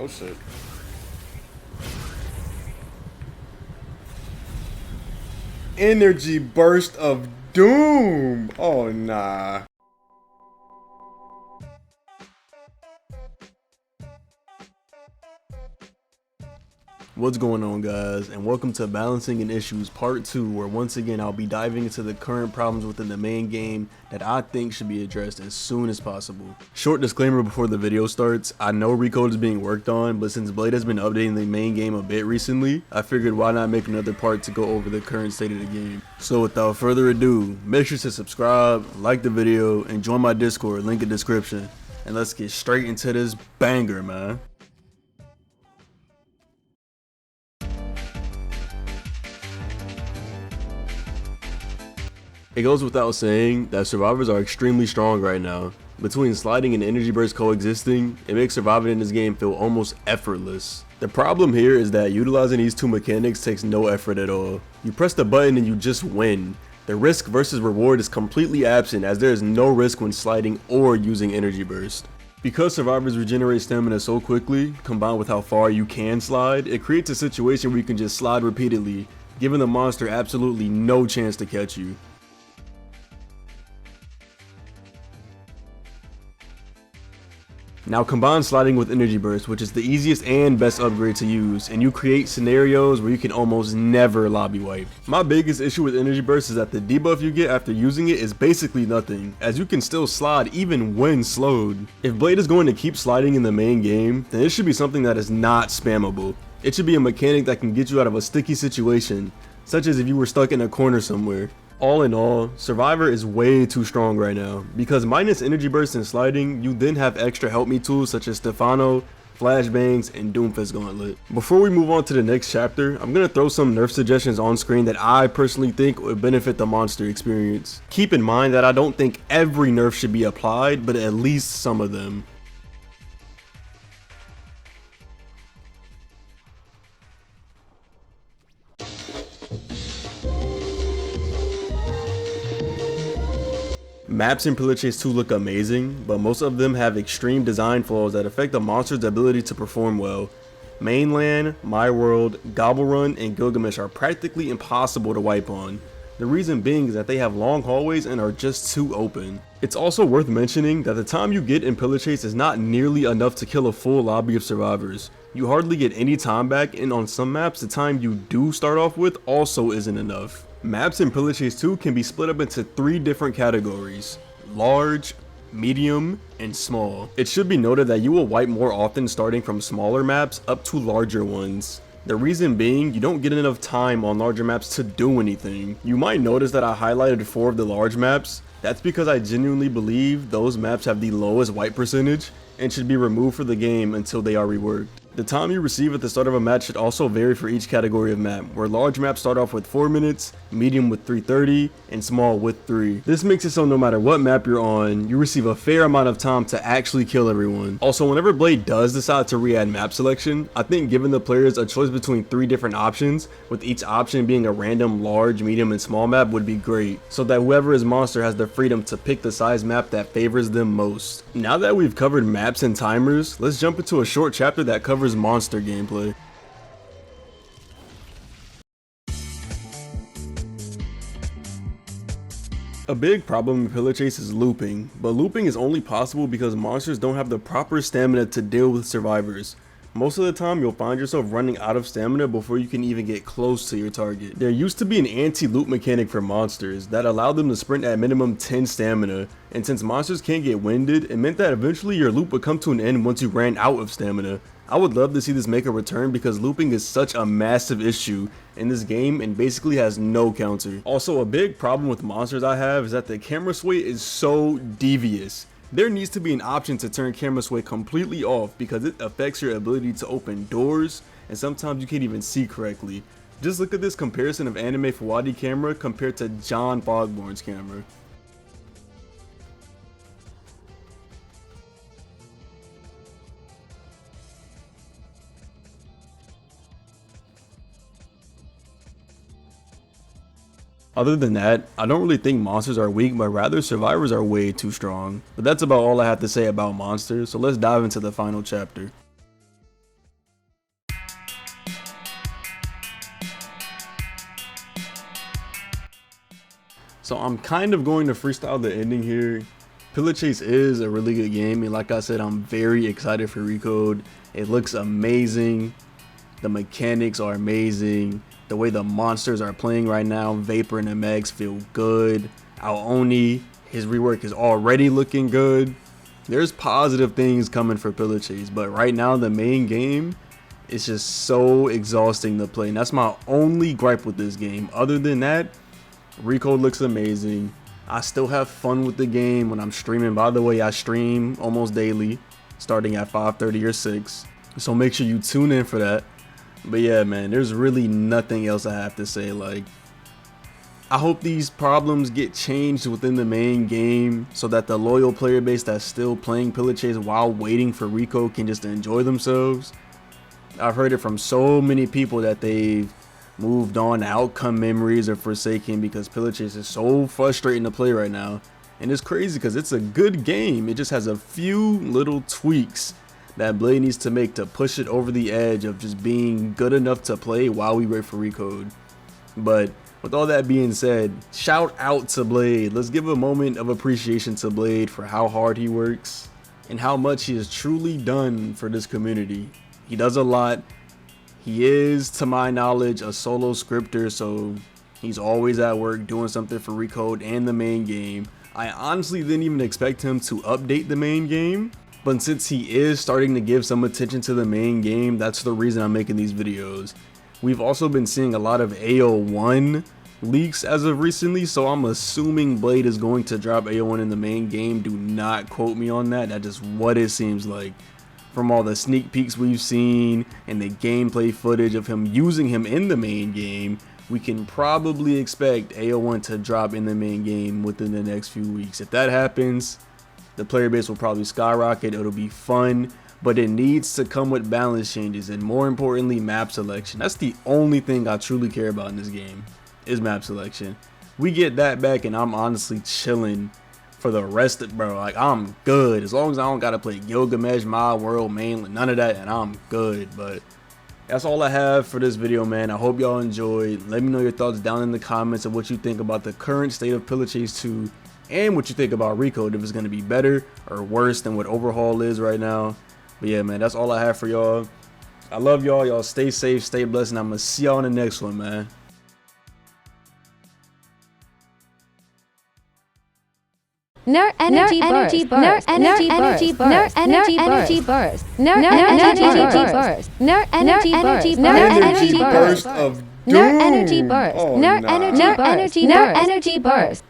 Oh shit. Energy burst of doom. Oh nah. What's going on, guys, and welcome to Balancing and Issues Part 2, where once again I'll be diving into the current problems within the main game that I think should be addressed as soon as possible. Short disclaimer before the video starts: I know recode is being worked on, but since Blade has been updating the main game a bit recently, I figured why not make another part to go over the current state of the game. So without further ado, make sure to subscribe, like the video, and join my Discord, link in description, and let's get straight into this banger, man. It goes without saying that survivors are extremely strong right now. Between sliding and energy burst coexisting, it makes surviving in this game feel almost effortless. The problem here is that utilizing these two mechanics takes no effort at all. You press the button and you just win. The risk versus reward is completely absent, as there is no risk when sliding or using energy burst. Because survivors regenerate stamina so quickly, combined with how far you can slide, it creates a situation where you can just slide repeatedly, giving the monster absolutely no chance to catch you. Now combine sliding with energy burst, which is the easiest and best upgrade to use, and you create scenarios where you can almost never lobby wipe. My biggest issue with energy burst is that the debuff you get after using it is basically nothing, as you can still slide even when slowed. If Blade is going to keep sliding in the main game, then it should be something that is not spammable. It should be a mechanic that can get you out of a sticky situation, such as if you were stuck in a corner somewhere. All in all, Survivor is way too strong right now, because minus energy burst and sliding, you then have extra help me tools such as Stefano, flashbangs, and Doomfist Gauntlet. Before we move on to the next chapter, I'm going to throw some nerf suggestions on screen that I personally think would benefit the monster experience. Keep in mind that I don't think every nerf should be applied, but at least some of them. Maps in Pillarchase 2 look amazing, but most of them have extreme design flaws that affect the monster's ability to perform well. Mainland, My World, Gobble Run, and Gilgamesh are practically impossible to wipe on. The reason being is that they have long hallways and are just too open. It's also worth mentioning that the time you get in Pillarchase is not nearly enough to kill a full lobby of survivors. You hardly get any time back, and on some maps the time you do start off with also isn't enough. Maps in Pillarchase 2 can be split up into 3 different categories: large, medium, and small. It should be noted that you will wipe more often starting from smaller maps up to larger ones. The reason being, you don't get enough time on larger maps to do anything. You might notice that I highlighted 4 of the large maps. That's because I genuinely believe those maps have the lowest wipe percentage and should be removed for the game until they are reworked. The time you receive at the start of a match should also vary for each category of map, where large maps start off with 4 minutes, medium with 3:30, and small with 3. This makes it so no matter what map you're on, you receive a fair amount of time to actually kill everyone. Also, whenever Blade does decide to re-add map selection, I think giving the players a choice between 3 different options, with each option being a random large, medium, and small map would be great, so that whoever is monster has the freedom to pick the size map that favors them most. Now that we've covered maps and timers, let's jump into a short chapter that covers monster gameplay. A big problem in Pillarchase is looping, but looping is only possible because monsters don't have the proper stamina to deal with survivors. Most of the time you'll find yourself running out of stamina before you can even get close to your target. There used to be an anti-loop mechanic for monsters that allowed them to sprint at minimum 10 stamina, and since monsters can't get winded, it meant that eventually your loop would come to an end once you ran out of stamina. I would love to see this make a return because looping is such a massive issue in this game and basically has no counter. Also, a big problem with monsters I have is that the camera sway is so devious. There needs to be an option to turn camera sway completely off because it affects your ability to open doors, and sometimes you can't even see correctly. Just look at this comparison of Anime Fawadi camera compared to John Fogborn's camera. Other than that, I don't really think monsters are weak, but rather survivors are way too strong. But that's about all I have to say about monsters, so let's dive into the final chapter. So I'm kind of going to freestyle the ending here. Pillarchase is a really good game, and like I said, I'm very excited for Recode. It looks amazing. The mechanics are amazing. The way the monsters are playing right now, Vapor and MX feel good. Aoni, his rework is already looking good. There's positive things coming for Pillarchase, but right now the main game is just so exhausting to play, and that's my only gripe with this game. Other than that, Recode looks amazing. I still have fun with the game when I'm streaming. By the way, I stream almost daily, starting at 5:30 or 6. So make sure you tune in for that. But yeah, man, there's really nothing else I have to say. Like, I hope these problems get changed within the main game so that the loyal player base that's still playing Pillarchase while waiting for Recode can just enjoy themselves. I've heard it from so many people that they've moved on. Outcome memories are forsaken because Pillarchase is so frustrating to play right now. And it's crazy because it's a good game. It just has a few little tweaks that Blade needs to make to push it over the edge of just being good enough to play while we wait for Recode. But with all that being said, shout out to Blade. Let's give a moment of appreciation to Blade for how hard he works and how much he has truly done for this community. He does a lot. He is, to my knowledge, a solo scripter, so he's always at work doing something for Recode and the main game. I honestly didn't even expect him to update the main game, but since he is starting to give some attention to the main game, that's the reason I'm making these videos. We've also been seeing a lot of AO1 leaks as of recently, so I'm assuming Blade is going to drop AO1 in the main game. Do not quote me on that. That's just what it seems like. From all the sneak peeks we've seen and the gameplay footage of him using him in the main game, we can probably expect AO1 to drop in the main game within the next few weeks. If that happens, the player base will probably skyrocket. It'll be fun, but it needs to come with balance changes and, more importantly, map selection. That's the only thing I truly care about in this game, is map selection. We get that back and I'm honestly chilling for the rest of, bro, like, I'm good. As long as I don't gotta play Gilgamesh, My World, mainland, none of that, and I'm good. But that's all I have for this video, man. I hope y'all enjoyed. Let me know your thoughts down in the comments of what you think about the current state of Pillarchase 2 and what you think about Recode, if it's gonna be better or worse than what Overhaul is right now. But yeah, man, that's all I have for y'all. I love y'all. Y'all stay safe, stay blessed, and I'm gonna see y'all in the next one, man. Nerd energy burst. Nerd energy burst. Nerd energy burst. Nerd energy burst. Nerd energy burst. Nerd energy burst. Burst of doom. Nerd energy burst. Oh, Nerd nah. energy burst. Nerd energy burst.